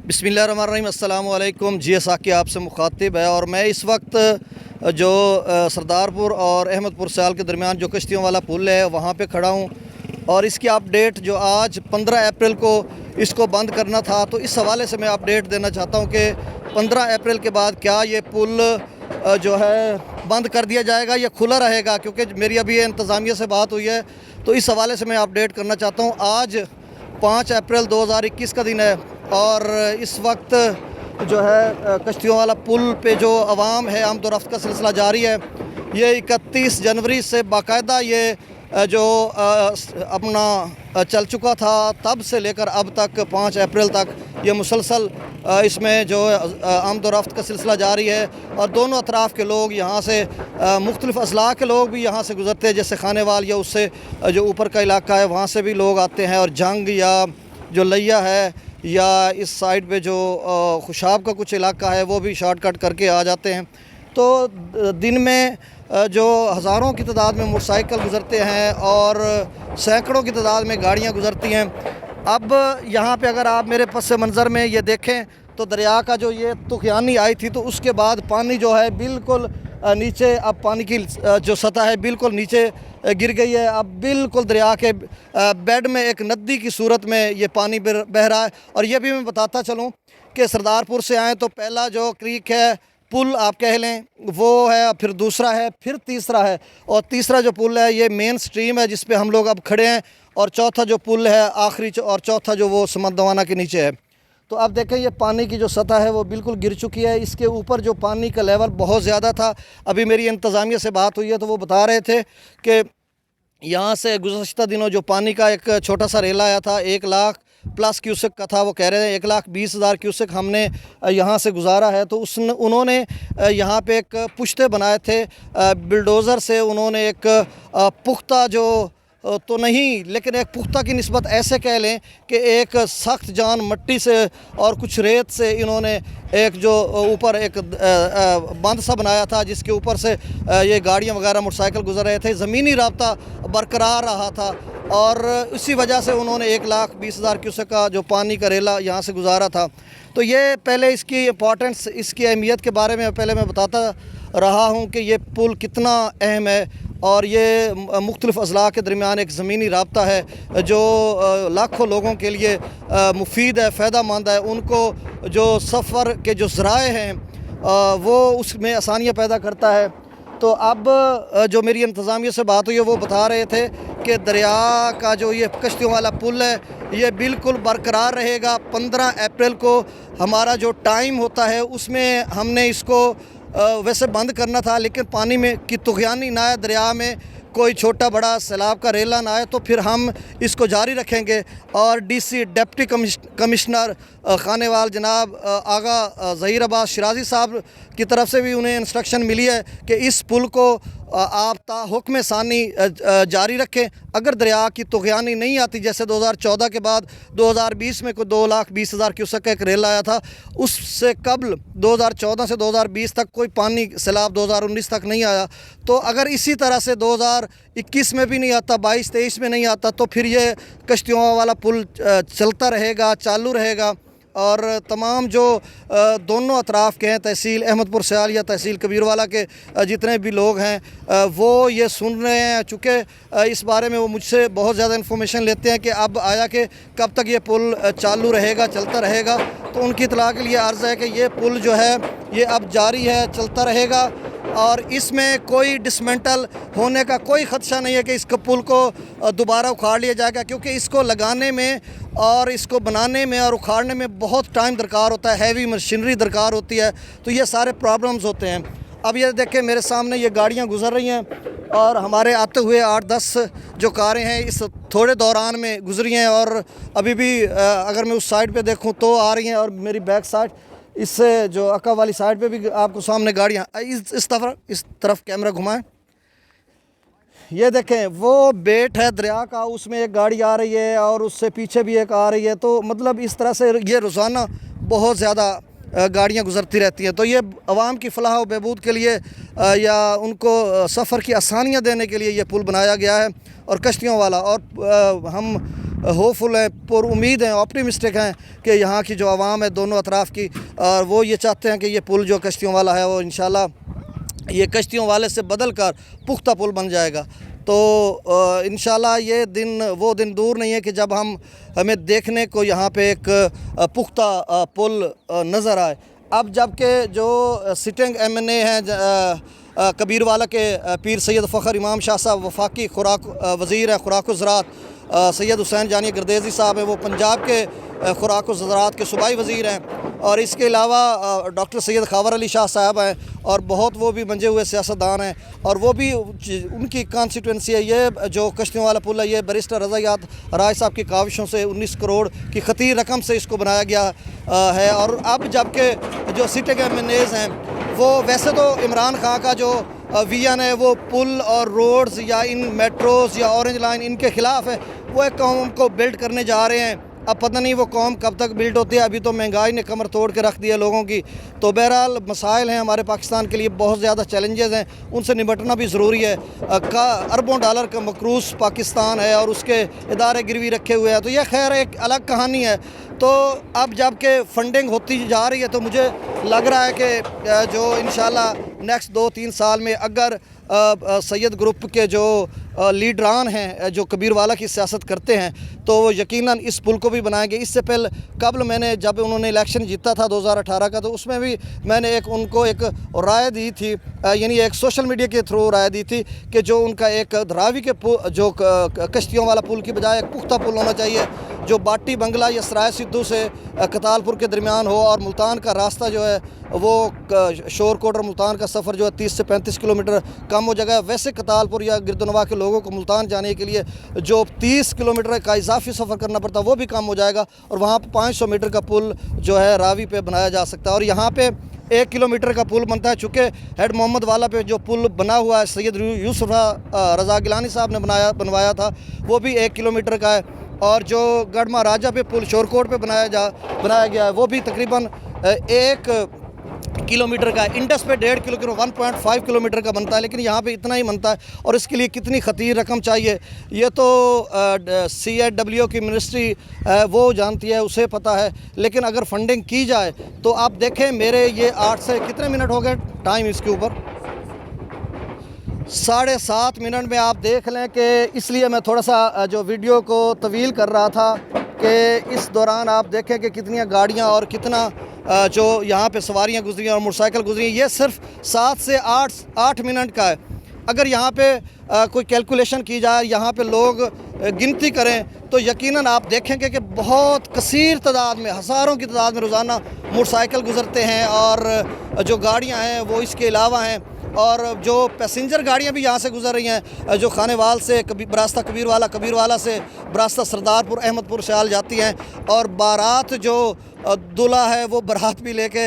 बिस्मिल्लाहिर्रहमानिर्रहीम अस्सलाम वालेकुम। जी साकी आपसे मुखातिब है और मैं इस वक्त जो सरदारपुर और अहमदपुर साल के दरमियान जो कश्तियों वाला पुल है वहाँ पे खड़ा हूँ और इसकी अपडेट जो आज 15 अप्रैल को इसको बंद करना था, तो इस हवाले से मैं अपडेट देना चाहता हूँ कि 15 अप्रैल के बाद क्या ये पुल जो है बंद कर दिया जाएगा या खुला रहेगा, क्योंकि मेरी अभी इंतज़ामिया से बात हुई है तो इस हवाले से मैं अपडेट करना चाहता हूँ। आज 5 अप्रैल 2021 का दिन है और इस वक्त जो है कश्तियों वाला पुल पे जो आवाम है आमद-ओ-रफ्त का सिलसिला जारी है। ये 31 जनवरी से बाकायदा ये जो अपना चल चुका था, तब से लेकर अब तक 5 अप्रैल तक ये मुसलसल इसमें जो आमद-ओ-रफ्त का सिलसिला जारी है और दोनों अतराफ़ के लोग यहाँ से मुख्तलिफ़ अज़लाह के लोग भी यहाँ से गुज़रते हैं, जैसे खानेवाल या उससे जो ऊपर का इलाका है वहाँ से भी लोग आते हैं और जंग या जो लिया है या इस साइड पे जो खुशाब का कुछ इलाका है वो भी शॉर्टकट करके आ जाते हैं। तो दिन में जो हज़ारों की तादाद में मोटरसाइकिल गुज़रते हैं और सैकड़ों की तादाद में गाड़ियाँ गुज़रती हैं। अब यहाँ पे अगर आप मेरे पस मंज़र में ये देखें तो दरिया का जो ये तुग़यानी आई थी तो उसके बाद पानी जो है बिल्कुल नीचे, अब पानी की जो सतह है बिल्कुल नीचे गिर गई है। अब बिल्कुल दरिया के बेड में एक नदी की सूरत में ये पानी बह रहा है। और ये भी मैं बताता चलूँ कि सरदारपुर से आएँ तो पहला जो क्रीक है, पुल आप कह लें, वो है, फिर दूसरा है, फिर तीसरा है और तीसरा जो पुल है ये मेन स्ट्रीम है जिस पे हम लोग अब खड़े हैं और चौथा जो पुल है आखिरी और चौथा जो वो समंदवाना के नीचे है। तो अब देखें ये पानी की जो सतह है वो बिल्कुल गिर चुकी है। इसके ऊपर जो पानी का लेवल बहुत ज़्यादा था, अभी मेरी इंतज़ामिया से बात हुई है तो वो बता रहे थे कि यहाँ से गुज़श्ता दिनों जो पानी का एक छोटा सा रेला आया था 1 लाख प्लस क्यूसेक का था, वो कह रहे हैं 1,20,000 क्यूसेक हमने यहाँ से गुजारा है। तो उन्होंने यहाँ पे एक पुश्ते बनाए थे बिल्डोज़र से, उन्होंने एक पुख्ता जो तो नहीं लेकिन एक पुख्ता की निस्बत ऐसे कह लें कि एक सख्त जान मट्टी से और कुछ रेत से इन्होंने एक जो ऊपर एक बंद सा बनाया था जिसके ऊपर से ये गाड़ियाँ वगैरह मोटरसाइकिल गुजर रहे थे, ज़मीनी राब्ता बरकरार रहा था और इसी वजह से उन्होंने 1,20,000 क्यूसेक का जो पानी का रेला यहाँ से गुजारा था। तो ये पहले इसकी इम्पॉर्टेंस, इसकी अहमियत के बारे में पहले मैं बताता रहा हूँ कि ये पुल कितना अहम है और ये मुख्तलिफ़ अज़लाह के दरमियान एक ज़मीनी राब्ता है जो लाखों लोगों के लिए मुफीद है, फ़ायदेमंद है। उनको जो सफ़र के जो ज़राए हैं वो उसमें आसानियाँ पैदा करता है। तो अब जो मेरी इंतज़ामिया से बात हुई है वो बता रहे थे कि दरिया का जो ये कश्तियों वाला पुल है ये बिल्कुल बरकरार रहेगा। 15 अप्रैल को हमारा जो टाइम होता है उसमें हमने इसको वैसे बंद करना था, लेकिन पानी में की तुग़यानी ना आए, दरिया में कोई छोटा बड़ा सैलाब का रेला ना आए तो फिर हम इसको जारी रखेंगे। और डीसी डिप्टी कमिश्नर खानेवाल जनाब आगा ज़हीर अब्बास शिराज़ी साहब की तरफ से भी उन्हें इंस्ट्रक्शन मिली है कि इस पुल को आप हुक्म सानी जारी रखें। अगर दरिया की तुग़यानी नहीं आती, जैसे 2014 के बाद 2020 में कोई 2,20,000 क्यूसेक का एक रेल आया था, उससे कबल 2014 से 2020 तक कोई पानी सैलाब 2019 तक नहीं आया। तो अगर इसी तरह से 2021 में भी नहीं आता, 22-23 में नहीं आता, तो फिर ये कश्तियों वाला पुल चलता रहेगा, चालू रहेगा और तमाम जो दोनों अतराफ़ के हैं, तहसील अहमदपुर सयाल या तहसील कबीरवाला के जितने भी लोग हैं वो ये सुन रहे हैं। चूँकि इस बारे में वो मुझसे बहुत ज़्यादा इन्फॉर्मेशन लेते हैं कि अब आया कि कब तक ये पुल चालू रहेगा, चलता रहेगा। तो उनकी इतला के लिए अर्ज़ है कि ये पुल जो है ये अब जारी है, चलता रहेगा और इसमें कोई डिसमेंटल होने का कोई ख़दशा नहीं है कि इस पुल को दोबारा उखाड़ लिया जाएगा, क्योंकि इसको लगाने में और इसको बनाने में और उखाड़ने में बहुत टाइम दरकार होता है, हैवी मशीनरी दरकार होती है, तो ये सारे प्रॉब्लम्स होते हैं। अब ये देखें मेरे सामने ये गाड़ियाँ गुज़र रही हैं और हमारे आते हुए 8-10 जो कारें हैं इस थोड़े दौरान में गुज़री हैं और अभी भी अगर मैं उस साइड पे देखूँ तो आ रही हैं और मेरी बैक साइड इससे जो अक्का वाली साइड पे भी आपको सामने गाड़ियाँ इस तरफ कैमरा घुमाएं, ये देखें वो बेट है दरिया का, उसमें एक गाड़ी आ रही है और उससे पीछे भी एक आ रही है। तो मतलब इस तरह से ये रोज़ाना बहुत ज़्यादा गाड़ियाँ गुज़रती रहती हैं। तो ये अवाम की फ़लाह व बहबूद के लिए या उनको सफ़र की आसानियाँ देने के लिए ये पुल बनाया गया है और कश्तियों वाला। और हम होपफुल हैं, पर उम्मीद हैं, ऑप्टिमिस्टिक हैं कि यहाँ की जो आवाम है दोनों अतराफ़ की, और वो ये चाहते हैं कि ये पुल जो कश्तियों वाला है वो इंशाल्लाह ये कश्तियों वाले से बदल कर पुख्ता पुल बन जाएगा। तो इंशाल्लाह ये दिन वो दिन दूर नहीं है कि जब हमें देखने को यहाँ पे एक पुख्ता पुल नज़र आए। अब जबकि जो सिटिंग MNA हैं कबीरवाला के पीर सैयद फ़खर इमाम शाह साहब, वफाकी खुराक वज़ीर है खुराक ज़राअत सैयद हुसैन जानी गर्देज़ी साहब हैं, वो पंजाब के खुराक ज़राअत के सूबाई वज़ीर हैं, और इसके अलावा डॉक्टर सैयद खावर अली शाह साहब हैं, और बहुत वो भी मंजे हुए सियासतदान हैं, और वो भी उनकी कॉन्स्टिट्यूंसी है। ये जो कश्तियों वाला पुल है ये बैरिस्टर रज़ायात राय साहब की काविशों से 19 करोड़ की खतीर रकम से इसको बनाया गया है। और अब जबकि जो सिटिंग MNAs हैं वो वैसे तो इमरान खान का जो विजन है वो पुल और रोड्स या इन मेट्रोज़ या ऑरेंज लाइन इनके ख़िलाफ़ है, वो एक कौम को बिल्ड करने जा रहे हैं। अब पता नहीं वो कौम कब तक बिल्ड होती है, अभी तो महंगाई ने कमर तोड़ के रख दी है लोगों की। तो बहरहाल मसाइल हैं हमारे पाकिस्तान के लिए, बहुत ज़्यादा चैलेंजेस हैं, उनसे निपटना भी ज़रूरी है। अरबों डॉलर का मकरूज़ पाकिस्तान है और उसके इदारे गिरवी रखे हुए हैं, तो यह खैर एक अलग कहानी है। तो अब जबकि फंडिंग होती जा रही है तो मुझे लग रहा है कि जो इंशाल्लाह नेक्स्ट 2-3 साल में अगर सैयद ग्रुप के जो लीडरान हैं जो कबीरवाला की सियासत करते हैं तो वो यकीनन इस पुल को भी बनाएंगे। इससे पहले कबल मैंने जब उन्होंने इलेक्शन जीता था 2018 का, तो उसमें भी मैंने उनको एक राय दी थी, यानी एक सोशल मीडिया के थ्रू राय दी थी कि जो उनका एक धरावी के जो कश्तियों वाला पुल की बजाय एक पुख्ता पुल होना चाहिए जो बाटी बंगला या सराय सिद्धू से कतालपुर के दरमियान हो, और मुल्तान का रास्ता जो है वो शोरकोट और मुल्तान का सफ़र जो है 30 से 35 किलोमीटर कम हो जाएगा। वैसे कतालपुर या गिरदनवा के लोगों को मुल्तान जाने के लिए जो 30 किलोमीटर का इजाफी सफ़र करना पड़ता है वो भी कम हो जाएगा, और वहाँ पर 500 मीटर का पुल जो है रावी पे बनाया जा सकता है। और यहाँ पे 1 किलोमीटर का पुल बनता है, चूँकि हेड मोहम्मद वाला पे जो पुल बना हुआ है सैयद यूसुफ रज़ा गिलानी साहब ने बनवाया था, वो भी 1 किलोमीटर का है, और जो गढ़ महाराजा पे पुल शोरकोट पे बनाया गया है वो भी तकरीबन 1 किलोमीटर का है। इंडस पे 1.5 किलोमीटर 1.5 किलोमीटर का बनता है, लेकिन यहाँ पे इतना ही बनता है, और इसके लिए कितनी खतीर रकम चाहिए ये तो CHW की मिनिस्ट्री वो जानती है, उसे पता है। लेकिन अगर फंडिंग की जाए तो आप देखें, मेरे ये 8 से कितने मिनट हो गए टाइम इसके ऊपर, 7.5 मिनट में आप देख लें कि इसलिए मैं थोड़ा सा जो वीडियो को तवील कर रहा था कि इस दौरान आप देखें कि कितनी गाड़ियाँ और कितना जो यहाँ पे सवारियाँ गुजरी और मोटरसाइकिल गुजरी। ये सिर्फ 7 से 8 मिनट का है। अगर यहाँ पे कोई कैलकुलेशन की जाए, यहाँ पे लोग गिनती करें तो यकीनन आप देखेंगे कि बहुत कसीर तादाद में, हज़ारों की तादाद में रोज़ाना मोटरसाइकिल गुजरते हैं, और जो गाड़ियाँ हैं वो इसके अलावा हैं, और जो पैसेंजर गाड़ियाँ भी यहाँ से गुजर रही हैं, जो खानेवाल से बरास्ता कबीरवाला से बरास्ता सरदारपुर अहमदपुर शयाल जाती हैं, और बारात जो दूल्हा है वो बारात भी लेके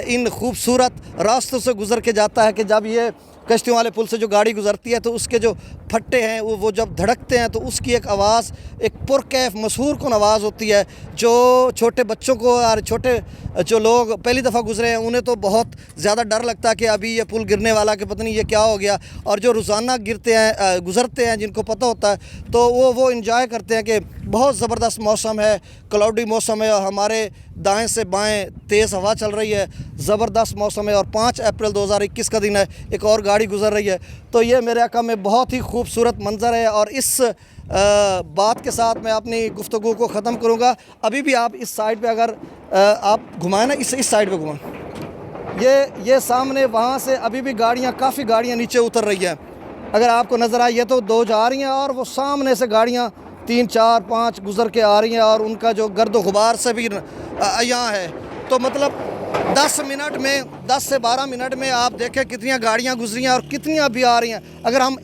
इन खूबसूरत रास्तों से गुज़र के जाता है कि जब ये कश्तियों वाले पुल से जो गाड़ी गुजरती है तो उसके जो फट्टे हैं वो जब धड़कते हैं तो उसकी एक आवाज़, एक पुरकैफ मशहूर कौन आवाज़ होती है, जो छोटे बच्चों को और छोटे जो लोग पहली दफ़ा गुजरे हैं उन्हें तो बहुत ज़्यादा डर लगता है कि अभी ये पुल गिरने वाला, कि पता नहीं ये क्या हो गया। और जो रोज़ाना गुज़रते हैं जिनको पता होता है तो वो इंजॉय करते हैं कि बहुत ज़बरदस्त मौसम है, क्लाउडी मौसम है, और हमारे दाएं से बाएं तेज़ हवा चल रही है, ज़बरदस्त मौसम है, और 5 अप्रैल 2021 का दिन है, एक और गाड़ी गुजर रही है। तो ये मेरे आका में बहुत ही खूबसूरत मंज़र है, और इस बात के साथ मैं अपनी गुफ्तगू को ख़त्म करूँगा। अभी भी आप इस साइड पे अगर आप घुमाएं ना, इस साइड पे घुमाएं, ये सामने वहाँ से अभी भी काफ़ी गाड़ियाँ नीचे उतर रही हैं। अगर आपको नज़र आए, ये तो 2 जा रही हैं, और वो सामने से गाड़ियाँ 3, 4, 5 गुज़र के आ रही हैं, और उनका जो गर्द गुबार से भी यहाँ है। तो मतलब 10 मिनट में, 10 से 12 मिनट में आप देखें कितनी गाड़ियाँ गुजरी हैं और कितनी अभी आ रही हैं। अगर हम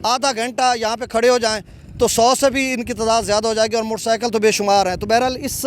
आधा घंटा यहाँ पे खड़े हो जाएं तो 100 से भी इनकी तादाद ज़्यादा हो जाएगी, और मोटरसाइकिल तो बेशुमार हैं। तो बहरहाल इस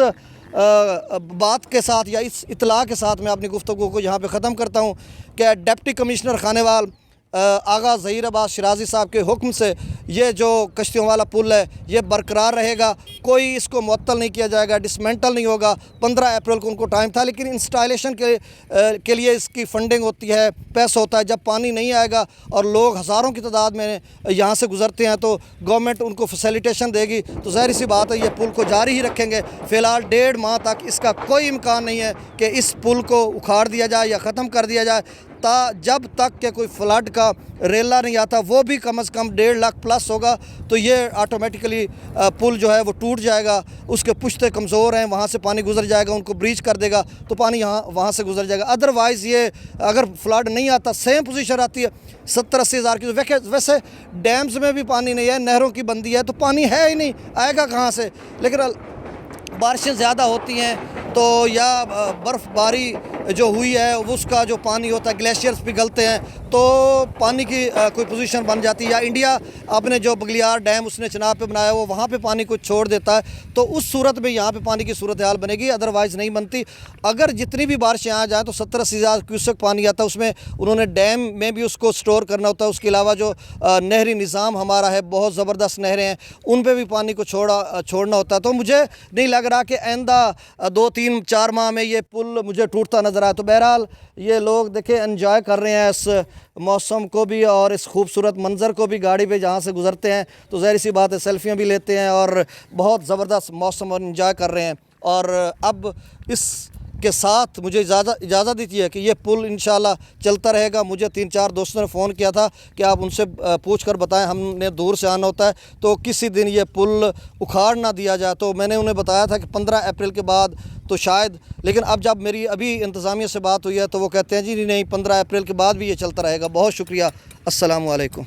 बात के साथ या इस इतला के साथ मैं अपनी गुफ्तगू को यहाँ पे ख़त्म करता हूँ कि डिप्टी कमिश्नर खानेवाल आगा ज़हीर अब्बास शिराजी साहब के हुक्म से ये जो कश्तियों वाला पुल है ये बरकरार रहेगा, कोई इसको मुअत्तल नहीं किया जाएगा, डिसमेंटल नहीं होगा। 15 अप्रैल को उनको टाइम था, लेकिन इंस्टॉलेशन के लिए इसकी फंडिंग होती है, पैसा होता है। जब पानी नहीं आएगा और लोग हज़ारों की तादाद में यहाँ से गुजरते हैं तो गवर्नमेंट उनको फैसिलिटेशन देगी, तो ज़ाहिर सी बात है ये पुल को जारी ही रखेंगे। फ़िलहाल 1.5 माह तक इसका कोई इम्कान नहीं है कि इस पुल को उखाड़ दिया जाए या ख़त्म कर दिया जाए। जब तक के कोई फ्लड का रेला नहीं आता, वो भी कम से कम 1.5 लाख प्लस होगा, तो ये ऑटोमेटिकली पुल जो है वो टूट जाएगा। उसके पुश्ते कमज़ोर हैं, वहाँ से पानी गुजर जाएगा, उनको ब्रीच कर देगा तो पानी वहाँ से गुजर जाएगा। अदरवाइज़ ये अगर फ्लड नहीं आता, सेम पोजीशन आती है 70-80 हज़ार की, तो वैसे डैम्स में भी पानी नहीं है, नहरों की बंदी है, तो पानी है ही नहीं, आएगा कहाँ से। लेकिन बारिशें ज़्यादा होती हैं तो या बर्फ़बारी जो हुई है उसका जो पानी होता है, ग्लेशियर्स पिघलते हैं तो पानी की कोई पोजीशन बन जाती है। या इंडिया अपने जो बगलियार डैम उसने चिनाब पे बनाया वो वहाँ पे पानी को छोड़ देता है, तो उस सूरत में यहाँ पे पानी की सूरत हाल बनेगी, अदरवाइज़ नहीं बनती। अगर जितनी भी बारिशें आ जाएँ तो 70-80 हज़ार क्यूसेक पानी आता है, उसमें उन्होंने डैम में भी उसको स्टोर करना होता है। उसके अलावा जो नहरी निज़ाम हमारा है, बहुत ज़बरदस्त नहरें हैं, उन पर भी पानी को छोड़ना होता है। तो मुझे नहीं लग रहा कि आइंदा 2-3-4 माह में ये पुल मुझे टूटता नज़र आया। तो बहरहाल ये लोग देखें एंजॉय कर रहे हैं इस मौसम को भी और इस खूबसूरत मंज़र को भी। गाड़ी पे जहाँ से गुज़रते हैं तो ज़ाहिर सी बात है सेल्फियाँ भी लेते हैं और बहुत ज़बरदस्त मौसम और एंजॉय कर रहे हैं। और अब इस के साथ मुझे इजाज़त दीजिए है कि ये पुल इंशाल्लाह चलता रहेगा। मुझे 3-4 दोस्तों ने फ़ोन किया था कि आप उनसे पूछ कर बताएं, हमने दूर से आना होता है तो किसी दिन ये पुल उखाड़ ना दिया जाए। तो मैंने उन्हें बताया था कि 15 अप्रैल के बाद तो शायद, लेकिन अब जब मेरी अभी इंतज़ामिया से बात हुई है तो वो कहते हैं जी नहीं, 15 अप्रैल के बाद भी ये चलता रहेगा। बहुत शुक्रिया। अस्सलामु अलैकुम।